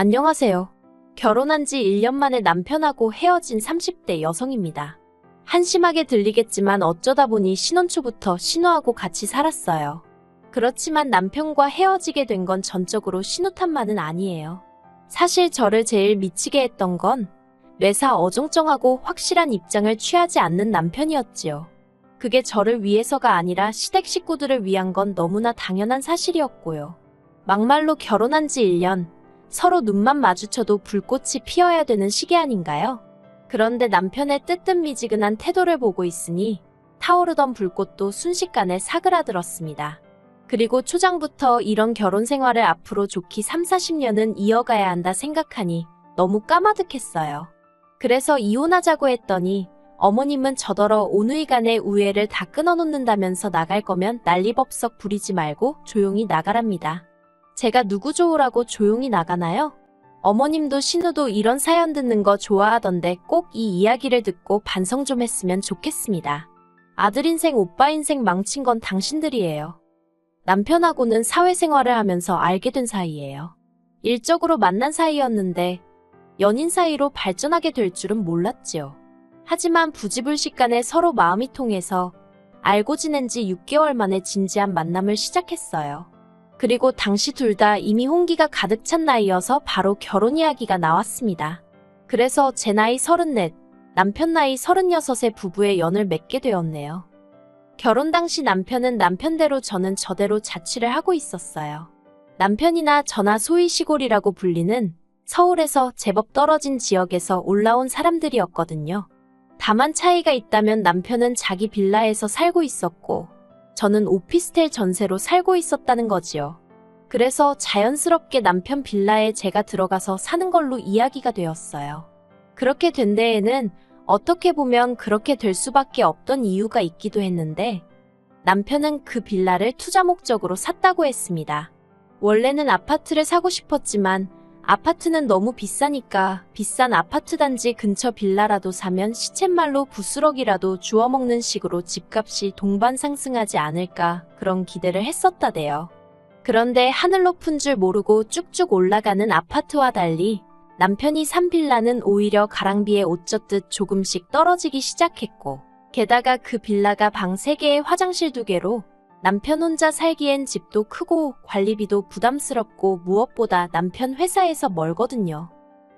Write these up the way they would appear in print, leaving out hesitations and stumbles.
안녕하세요. 결혼한 지 1년 만에 남편하고 헤어진 30대 여성입니다. 한심하게 들리겠지만 어쩌다 보니 신혼초부터 신우하고 같이 살았어요. 그렇지만 남편과 헤어지게 된 건 전적으로 신우 탓만은 아니에요. 사실 저를 제일 미치게 했던 건 매사 어정쩡하고 확실한 입장을 취하지 않는 남편이었지요. 그게 저를 위해서가 아니라 시댁 식구들을 위한 건 너무나 당연한 사실이었고요. 막말로 결혼한 지 1년, 서로 눈만 마주쳐도 불꽃이 피어야 되는 시기 아닌가요? 그런데 남편의 뜨뜻미지근한 태도를 보고 있으니 타오르던 불꽃도 순식간에 사그라들었습니다. 그리고 초장부터 이런 결혼 생활을 앞으로 좋게 30-40년은 이어가야 한다 생각하니 너무 까마득했어요. 그래서 이혼하자고 했더니 어머님은 저더러 오누이간의 우애를 다 끊어놓는다면서 나갈 거면 난리법석 부리지 말고 조용히 나가랍니다. 제가 누구 좋으라고 조용히 나가나요? 어머님도 신우도 이런 사연 듣는 거 좋아하던데 꼭 이 이야기를 듣고 반성 좀 했으면 좋겠습니다. 아들 인생, 오빠 인생 망친 건 당신들이에요. 남편하고는 사회생활을 하면서 알게 된 사이예요. 일적으로 만난 사이였는데 연인 사이로 발전하게 될 줄은 몰랐지요. 하지만 부지불식간에 서로 마음이 통해서 알고 지낸 지 6개월 만에 진지한 만남을 시작했어요. 그리고 당시 둘 다 이미 홍기가 가득 찬 나이여서 바로 결혼 이야기가 나왔습니다. 그래서 제 나이 34, 남편 나이 36의 부부의 연을 맺게 되었네요. 결혼 당시 남편은 남편대로 저는 저대로 자취를 하고 있었어요. 남편이나 저나 소위 시골이라고 불리는 서울에서 제법 떨어진 지역에서 올라온 사람들이었거든요. 다만 차이가 있다면 남편은 자기 빌라에서 살고 있었고 저는 오피스텔 전세로 살고 있었다는 거지요. 그래서 자연스럽게 남편 빌라에 제가 들어가서 사는 걸로 이야기가 되었어요. 그렇게 된 데에는 어떻게 보면 그렇게 될 수밖에 없던 이유가 있기도 했는데 남편은 그 빌라를 투자 목적으로 샀다고 했습니다. 원래는 아파트를 사고 싶었지만 아파트는 너무 비싸니까 비싼 아파트 단지 근처 빌라라도 사면 시쳇말로 부스럭이라도 주워먹는 식으로 집값이 동반 상승하지 않을까 그런 기대를 했었다대요. 그런데 하늘 높은 줄 모르고 쭉쭉 올라가는 아파트와 달리 남편이 산 빌라는 오히려 가랑비에 옷 젖듯 조금씩 떨어지기 시작했고 게다가 그 빌라가 방 3개에 화장실 2개로 남편 혼자 살기엔 집도 크고 관리비도 부담스럽고 무엇보다 남편 회사에서 멀거든요.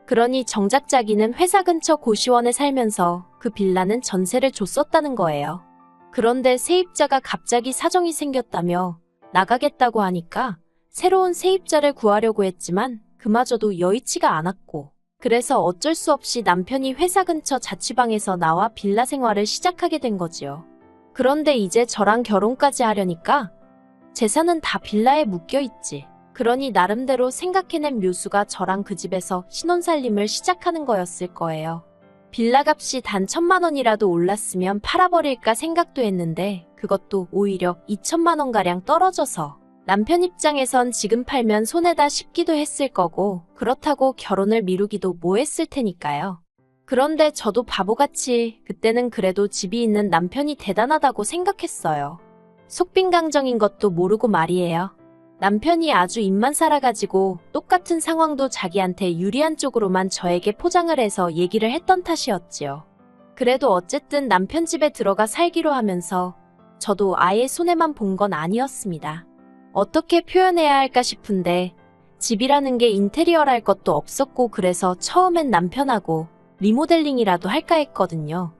그러니 정작 자기는 회사 근처 고시원에 살면서 그 빌라는 전세를 줬었다는 거예요. 그런데 세입자가 갑자기 사정이 생겼다며 나가겠다고 하니까 새로운 세입자를 구하려고 했지만 그마저도 여의치가 않았고 그래서 어쩔 수 없이 남편이 회사 근처 자취방에서 나와 빌라 생활을 시작하게 된 거지요. 그런데 이제 저랑 결혼까지 하려니까 재산은 다 빌라에 묶여있지. 그러니 나름대로 생각해낸 묘수가 저랑 그 집에서 신혼살림을 시작하는 거였을 거예요. 빌라 값이 단 1,000만 원이라도 올랐으면 팔아버릴까 생각도 했는데 그것도 오히려 2천만 원가량 떨어져서 남편 입장에선 지금 팔면 손에다 씹기도 했을 거고 그렇다고 결혼을 미루기도 뭐했을 테니까요. 그런데 저도 바보같이 그때는 그래도 집이 있는 남편이 대단하다고 생각했어요. 속빈강정인 것도 모르고 말이에요. 남편이 아주 입만 살아가지고 똑같은 상황도 자기한테 유리한 쪽으로만 저에게 포장을 해서 얘기를 했던 탓이었지요. 그래도 어쨌든 남편 집에 들어가 살기로 하면서 저도 아예 손해만 본 건 아니었습니다. 어떻게 표현해야 할까 싶은데 집이라는 게 인테리어랄 것도 없었고 그래서 처음엔 남편하고 리모델링이라도 할까 했거든요.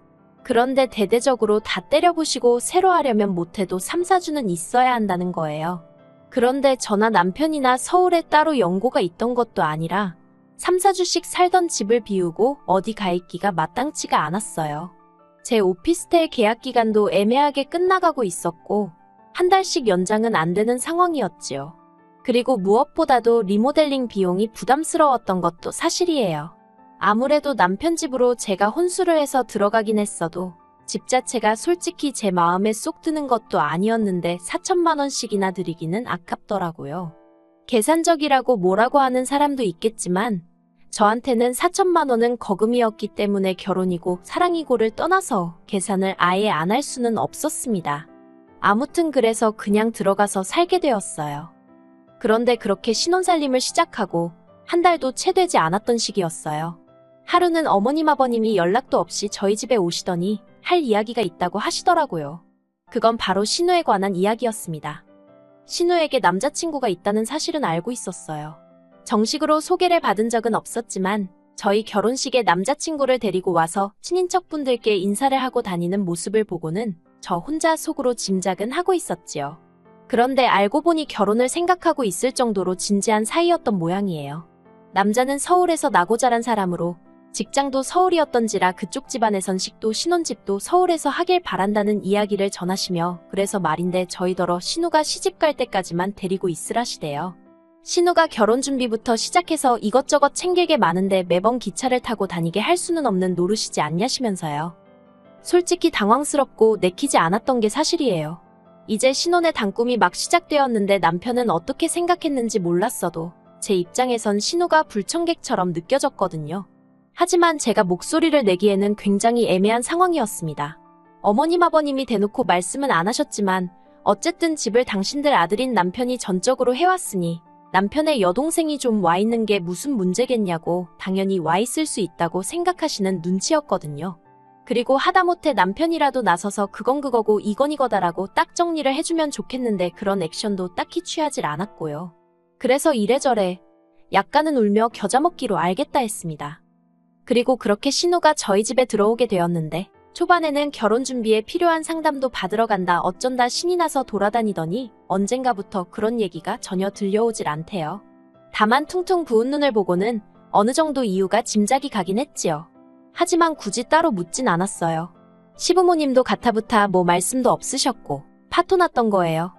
그런데 대대적으로 다 때려부시고 새로 하려면 못해도 3-4주는 있어야 한다는 거예요. 그런데 저나 남편이나 서울에 따로 연고가 있던 것도 아니라 3-4주씩 살던 집을 비우고 어디 가 있기가 마땅치가 않았어요. 제 오피스텔 계약 기간도 애매하게 끝나가고 있었고 한 달씩 연장은 안 되는 상황이었지요. 그리고 무엇보다도 리모델링 비용이 부담스러웠던 것도 사실이에요. 아무래도 남편 집으로 제가 혼수를 해서 들어가긴 했어도 집 자체가 솔직히 제 마음에 쏙 드는 것도 아니었는데 4천만 원씩이나 드리기는 아깝더라고요. 계산적이라고 뭐라고 하는 사람도 있겠지만 저한테는 4천만 원은 거금이었기 때문에 결혼이고 사랑이고를 떠나서 계산을 아예 안 할 수는 없었습니다. 아무튼 그래서 그냥 들어가서 살게 되었어요. 그런데 그렇게 신혼살림을 시작하고 한 달도 채 되지 않았던 시기였어요. 하루는 어머님 아버님이 연락도 없이 저희 집에 오시더니 할 이야기가 있다고 하시더라고요. 그건 바로 신우에 관한 이야기였습니다. 신우에게 남자친구가 있다는 사실은 알고 있었어요. 정식으로 소개를 받은 적은 없었지만 저희 결혼식에 남자친구를 데리고 와서 친인척분들께 인사를 하고 다니는 모습을 보고는 저 혼자 속으로 짐작은 하고 있었지요. 그런데 알고 보니 결혼을 생각하고 있을 정도로 진지한 사이였던 모양이에요. 남자는 서울에서 나고 자란 사람으로 직장도 서울이었던지라 그쪽 집안에선 식도 신혼집도 서울에서 하길 바란다는 이야기를 전하시며 그래서 말인데 저희더러 신우가 시집갈 때까지만 데리고 있으라시대요. 신우가 결혼 준비부터 시작해서 이것저것 챙길 게 많은데 매번 기차를 타고 다니게 할 수는 없는 노릇이지 않냐시면서요. 솔직히 당황스럽고 내키지 않았던 게 사실이에요. 이제 신혼의 단꿈이 막 시작되었는데 남편은 어떻게 생각했는지 몰랐어도 제 입장에선 신우가 불청객처럼 느껴졌거든요. 하지만 제가 목소리를 내기에는 굉장히 애매한 상황이었습니다. 어머님 아버님이 대놓고 말씀은 안 하셨지만 어쨌든 집을 당신들 아들인 남편이 전적으로 해왔으니 남편의 여동생이 좀 와 있는 게 무슨 문제겠냐고 당연히 와 있을 수 있다고 생각하시는 눈치였거든요. 그리고 하다못해 남편이라도 나서서 그건 그거고 이건 이거다라고 딱 정리를 해주면 좋겠는데 그런 액션도 딱히 취하질 않았고요. 그래서 이래저래 약간은 울며 겨자 먹기로 알겠다 했습니다. 그리고 그렇게 신우가 저희 집에 들어오게 되었는데 초반에는 결혼 준비에 필요한 상담도 받으러 간다 어쩐다 신이 나서 돌아다니더니 언젠가부터 그런 얘기가 전혀 들려오질 않대요. 다만 퉁퉁 부은 눈을 보고는 어느 정도 이유가 짐작이 가긴 했지요. 하지만 굳이 따로 묻진 않았어요. 시부모님도 가타부타 뭐 말씀도 없으셨고 파토 났던 거예요.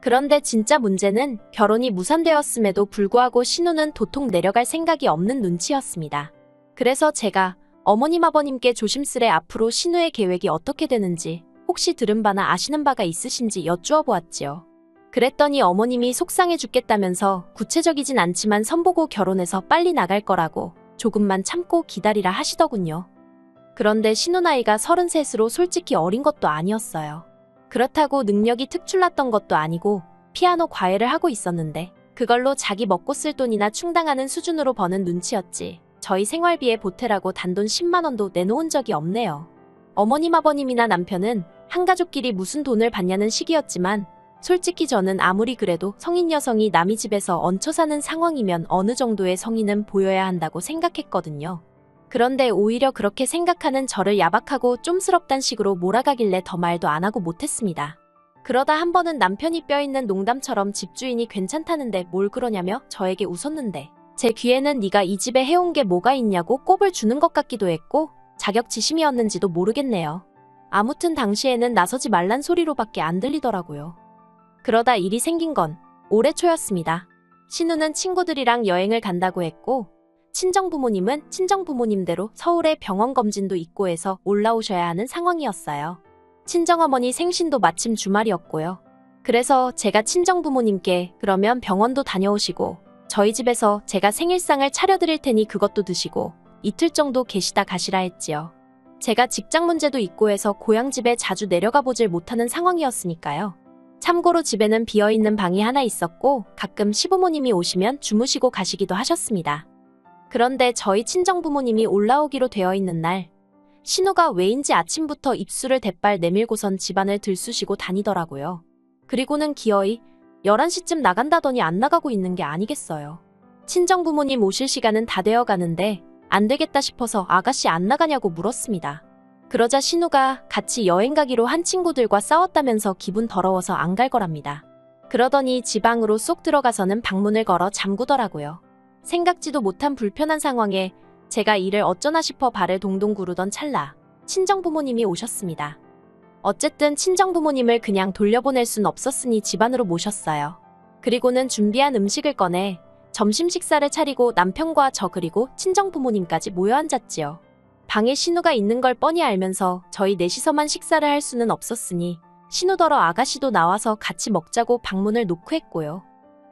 그런데 진짜 문제는 결혼이 무산되었음에도 불구하고 신우는 도통 내려갈 생각이 없는 눈치였습니다. 그래서 제가 어머님 아버님께 조심스레 앞으로 신우의 계획이 어떻게 되는지 혹시 들은 바나 아시는 바가 있으신지 여쭈어 보았지요. 그랬더니 어머님이 속상해 죽겠다면서 구체적이진 않지만 선보고 결혼해서 빨리 나갈 거라고 조금만 참고 기다리라 하시더군요. 그런데 신우 나이가 33으로 솔직히 어린 것도 아니었어요. 그렇다고 능력이 특출났던 것도 아니고 피아노 과외를 하고 있었는데 그걸로 자기 먹고 쓸 돈이나 충당하는 수준으로 버는 눈치였지. 저희 생활비에 보태라고 단돈 10만 원도 내놓은 적이 없네요. 어머님 아버님이나 남편은 한가족끼리 무슨 돈을 받냐는 시기였지만 솔직히 저는 아무리 그래도 성인 여성이 남의 집에서 얹혀 사는 상황이면 어느 정도의 성의는 보여야 한다고 생각했거든요. 그런데 오히려 그렇게 생각하는 저를 야박하고 쫌스럽단 식으로 몰아가길래 더 말도 안 하고 못했습니다. 그러다 한 번은 남편이 뼈있는 농담처럼 집주인이 괜찮다는데 뭘 그러냐며 저에게 웃었는데 제 귀에는 네가 이 집에 해온 게 뭐가 있냐고 꼽을 주는 것 같기도 했고 자격지심이었는지도 모르겠네요. 아무튼 당시에는 나서지 말란 소리로밖에 안 들리더라고요. 그러다 일이 생긴 건 올해 초였습니다. 신우는 친구들이랑 여행을 간다고 했고 친정부모님은 친정부모님대로 서울에 병원 검진도 있고 해서 올라오셔야 하는 상황이었어요. 친정어머니 생신도 마침 주말이었고요. 그래서 제가 친정부모님께 그러면 병원도 다녀오시고 저희 집에서 제가 생일상을 차려드릴 테니 그것도 드시고 이틀 정도 계시다 가시라 했지요. 제가 직장 문제도 있고 해서 고향집에 자주 내려가 보질 못하는 상황이었으니까요. 참고로 집에는 비어있는 방이 하나 있었고 가끔 시부모님이 오시면 주무시고 가시기도 하셨습니다. 그런데 저희 친정부모님이 올라오기로 되어 있는 날 신우가 왜인지 아침부터 입술을 대빨 내밀고선 집안을 들쑤시고 다니더라고요. 그리고는 기어이 11시쯤 나간다더니 안 나가고 있는 게 아니겠어요. 친정부모님 오실 시간은 다 되어 가는데 안 되겠다 싶어서 아가씨 안 나가냐고 물었습니다. 그러자 신우가 같이 여행 가기로 한 친구들과 싸웠다면서 기분 더러워서 안 갈 거랍니다. 그러더니 지방으로 쏙 들어가서는 방문을 걸어 잠그더라고요. 생각지도 못한 불편한 상황에 제가 이를 어쩌나 싶어 발을 동동 구르던 찰나 친정부모님이 오셨습니다. 어쨌든 친정부모님을 그냥 돌려보낼 순 없었으니 집 안으로 모셨어요. 그리고는 준비한 음식을 꺼내 점심 식사를 차리고 남편과 저 그리고 친정부모님까지 모여 앉았지요. 방에 신우가 있는 걸 뻔히 알면서 저희 넷이서만 식사를 할 수는 없었으니 신우더러 아가씨도 나와서 같이 먹자고 방문을 놓고 했고요.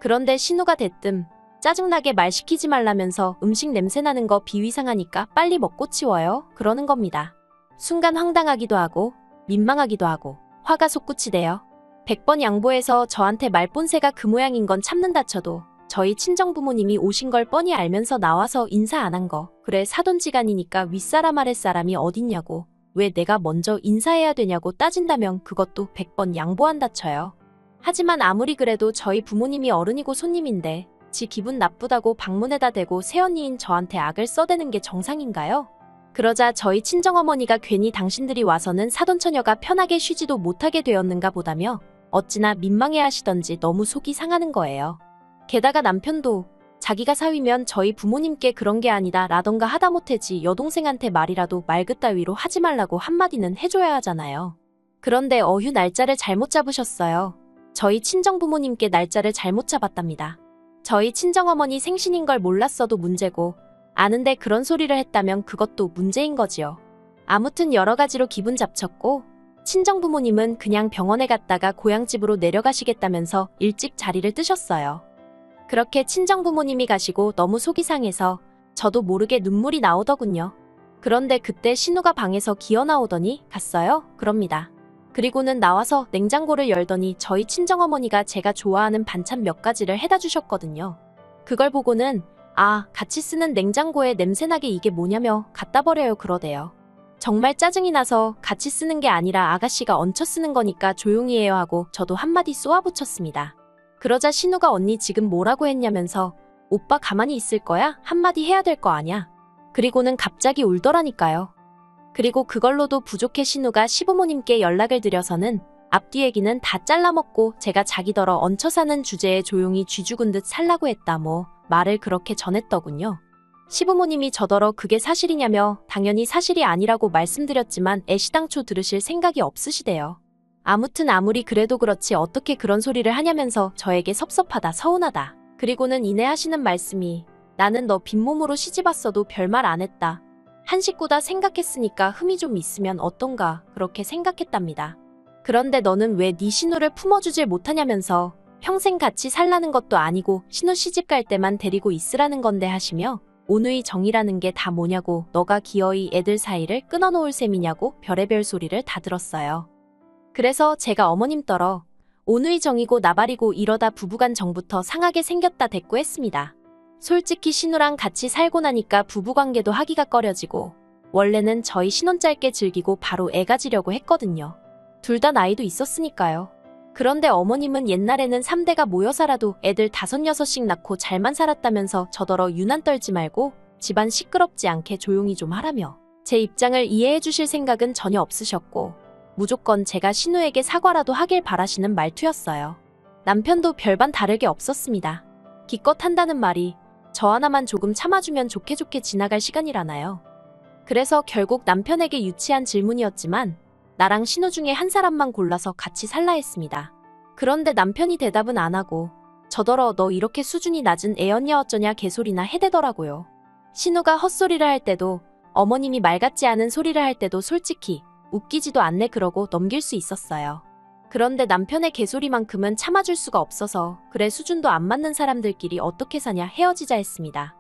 그런데 신우가 대뜸 짜증나게 말 시키지 말라면서 음식 냄새나는 거 비위상하니까 빨리 먹고 치워요 그러는 겁니다. 순간 황당하기도 하고 민망하기도 하고 화가 솟구치대요. 100번 양보해서 저한테 말본새가 그 모양인 건 참는다 쳐도 저희 친정부모님이 오신 걸 뻔히 알면서 나와서 인사 안 한 거. 그래 사돈지간이니까 윗사람 아랫사람이 어딨냐고. 왜 내가 먼저 인사해야 되냐고 따진다면 그것도 100번 양보한다 쳐요. 하지만 아무리 그래도 저희 부모님이 어른이고 손님인데 지 기분 나쁘다고 방문에다 대고 새언니인 저한테 악을 써대는 게 정상인가요? 그러자 저희 친정어머니가 괜히 당신들이 와서는 사돈처녀가 편하게 쉬지도 못하게 되었는가 보다며 어찌나 민망해하시던지 너무 속이 상하는 거예요. 게다가 남편도 자기가 사위면 저희 부모님께 그런 게 아니다 라던가 하다못해지 여동생한테 말이라도 말 그따위로 하지 말라고 한마디는 해줘야 하잖아요. 그런데 어휴 날짜를 잘못 잡으셨어요. 저희 친정부모님께 날짜를 잘못 잡았답니다. 저희 친정어머니 생신인 걸 몰랐어도 문제고 아는데 그런 소리를 했다면 그것도 문제인 거지요. 아무튼 여러 가지로 기분 잡쳤고 친정부모님은 그냥 병원에 갔다가 고향집으로 내려가시겠다면서 일찍 자리를 뜨셨어요. 그렇게 친정부모님이 가시고 너무 속이 상해서 저도 모르게 눈물이 나오더군요. 그런데 그때 신우가 방에서 기어나오더니 갔어요? 그럽니다. 그리고는 나와서 냉장고를 열더니 저희 친정어머니가 제가 좋아하는 반찬 몇 가지를 해다 주셨거든요. 그걸 보고는 아, 같이 쓰는 냉장고에 냄새나게 이게 뭐냐며 갖다 버려요 그러대요. 정말 짜증이 나서 같이 쓰는 게 아니라 아가씨가 얹혀 쓰는 거니까 조용히 해요 하고 저도 한마디 쏘아붙였습니다. 그러자 신우가 언니 지금 뭐라고 했냐면서 오빠 가만히 있을 거야? 한마디 해야 될 거 아냐? 그리고는 갑자기 울더라니까요. 그리고 그걸로도 부족해 신우가 시부모님께 연락을 드려서는 앞뒤 얘기는 다 잘라먹고 제가 자기더러 얹혀 사는 주제에 조용히 쥐 죽은 듯 살라고 했다 뭐 말을 그렇게 전했더군요. 시부모님이 저더러 그게 사실이냐며 당연히 사실이 아니라고 말씀드렸지만 애시당초 들으실 생각이 없으시대요. 아무튼 아무리 그래도 그렇지 어떻게 그런 소리를 하냐면서 저에게 섭섭하다 서운하다. 그리고는 이내 하시는 말씀이 나는 너 빈몸으로 시집왔어도 별말 안 했다. 한 식구다 생각했으니까 흠이 좀 있으면 어떤가 그렇게 생각했답니다. 그런데 너는 왜 네 신우를 품어주질 못하냐면서 평생 같이 살라는 것도 아니고 신우 시집 갈 때만 데리고 있으라는 건데 하시며 온누이 정이라는 게 다 뭐냐고 너가 기어이 애들 사이를 끊어놓을 셈이냐고 별의별 소리를 다 들었어요. 그래서 제가 어머님 떨어 온누이 정이고 나발이고 이러다 부부간 정부터 상하게 생겼다 대꾸했습니다. 솔직히 신우랑 같이 살고 나니까 부부관계도 하기가 꺼려지고 원래는 저희 신혼 짧게 즐기고 바로 애 가지려고 했거든요. 둘 다 나이도 있었으니까요. 그런데 어머님은 옛날에는 3대가 모여 살아도 애들 5, 6씩 낳고 잘만 살았다면서 저더러 유난 떨지 말고 집안 시끄럽지 않게 조용히 좀 하라며 제 입장을 이해해 주실 생각은 전혀 없으셨고 무조건 제가 신우에게 사과라도 하길 바라시는 말투였어요. 남편도 별반 다르게 없었습니다. 기껏 한다는 말이 저 하나만 조금 참아주면 좋게 지나갈 시간이라나요. 그래서 결국 남편에게 유치한 질문이었지만 나랑 신우 중에 한 사람만 골라서 같이 살라 했습니다. 그런데 남편이 대답은 안 하고 저더러 너 이렇게 수준이 낮은 애였냐 어쩌냐 개소리나 해대더라고요. 신우가 헛소리를 할 때도 어머님이 말 같지 않은 소리를 할 때도 솔직히 웃기지도 않네 그러고 넘길 수 있었어요. 그런데 남편의 개소리만큼은 참아줄 수가 없어서 그래 수준도 안 맞는 사람들끼리 어떻게 사냐 헤어지자 했습니다.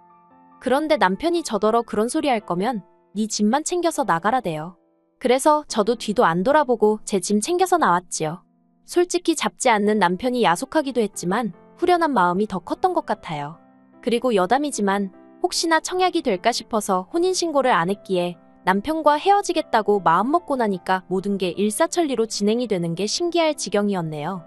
그런데 남편이 저더러 그런 소리 할 거면 네 짐만 챙겨서 나가라대요. 그래서 저도 뒤도 안 돌아보고 제 짐 챙겨서 나왔지요. 솔직히 잡지 않는 남편이 야속하기도 했지만 후련한 마음이 더 컸던 것 같아요. 그리고 여담이지만 혹시나 청약이 될까 싶어서 혼인신고를 안 했기에 남편과 헤어지겠다고 마음먹고 나니까 모든 게 일사천리로 진행이 되는 게 신기할 지경이었네요.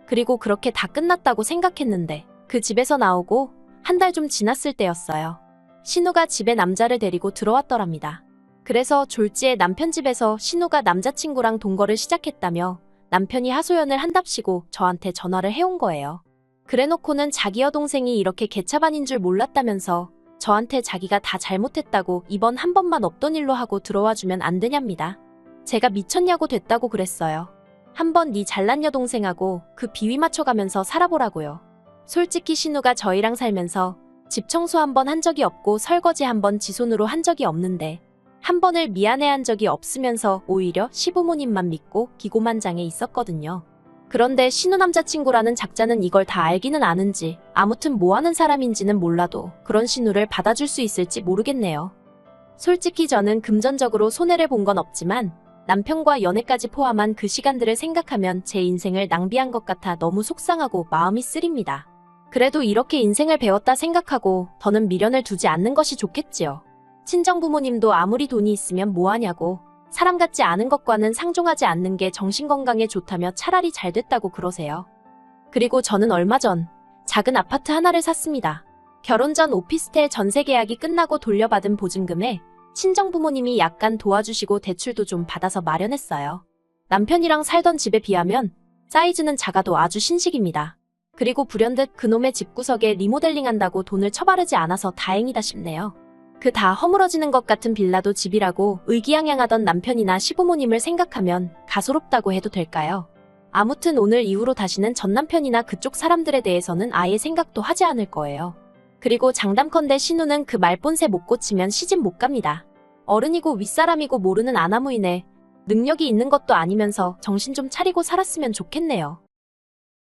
그리고 그렇게 다 끝났다고 생각했는데 그 집에서 나오고 한 달 좀 지났을 때였어요. 신우가 집에 남자를 데리고 들어왔더랍니다. 그래서 졸지에 남편 집에서 신우가 남자친구랑 동거를 시작했다며 남편이 하소연을 한답시고 저한테 전화를 해온 거예요. 그래놓고는 자기 여동생이 이렇게 개차반인 줄 몰랐다면서 저한테 자기가 다 잘못했다고 이번 한 번만 없던 일로 하고 들어와주면 안 되냐입니다. 제가 미쳤냐고 됐다고 그랬어요. 한번 네 잘난 여동생하고 그 비위 맞춰가면서 살아보라고요. 솔직히 신우가 저희랑 살면서 집 청소 한 번 한 적이 없고 설거지 한 번 지 손으로 한 적이 없는데 한 번을 미안해한 적이 없으면서 오히려 시부모님만 믿고 기고만장해 있었거든요. 그런데 신우 남자친구라는 작자는 이걸 다 알기는 아는지 아무튼 뭐하는 사람인지는 몰라도 그런 신우를 받아줄 수 있을지 모르겠네요. 솔직히 저는 금전적으로 손해를 본 건 없지만 남편과 연애까지 포함한 그 시간들을 생각하면 제 인생을 낭비한 것 같아 너무 속상하고 마음이 쓰립니다. 그래도 이렇게 인생을 배웠다 생각하고 더는 미련을 두지 않는 것이 좋겠지요. 친정부모님도 아무리 돈이 있으면 뭐하냐고, 사람 같지 않은 것과는 상종하지 않는 게 정신건강에 좋다며 차라리 잘 됐다고 그러세요. 그리고 저는 얼마 전 작은 아파트 하나를 샀습니다. 결혼 전 오피스텔 전세 계약이 끝나고 돌려받은 보증금에 친정부모님이 약간 도와주시고 대출도 좀 받아서 마련했어요. 남편이랑 살던 집에 비하면 사이즈는 작아도 아주 신식입니다. 그리고 불현듯 그놈의 집구석에 리모델링한다고 돈을 처바르지 않아서 다행이다 싶네요. 그 다 허물어지는 것 같은 빌라도 집이라고 의기양양하던 남편이나 시부모님을 생각하면 가소롭다고 해도 될까요? 아무튼 오늘 이후로 다시는 전 남편이나 그쪽 사람들에 대해서는 아예 생각도 하지 않을 거예요. 그리고 장담컨대 신우는 그 말본새 못 고치면 시집 못 갑니다. 어른이고 윗사람이고 모르는 아나무인에 능력이 있는 것도 아니면서 정신 좀 차리고 살았으면 좋겠네요.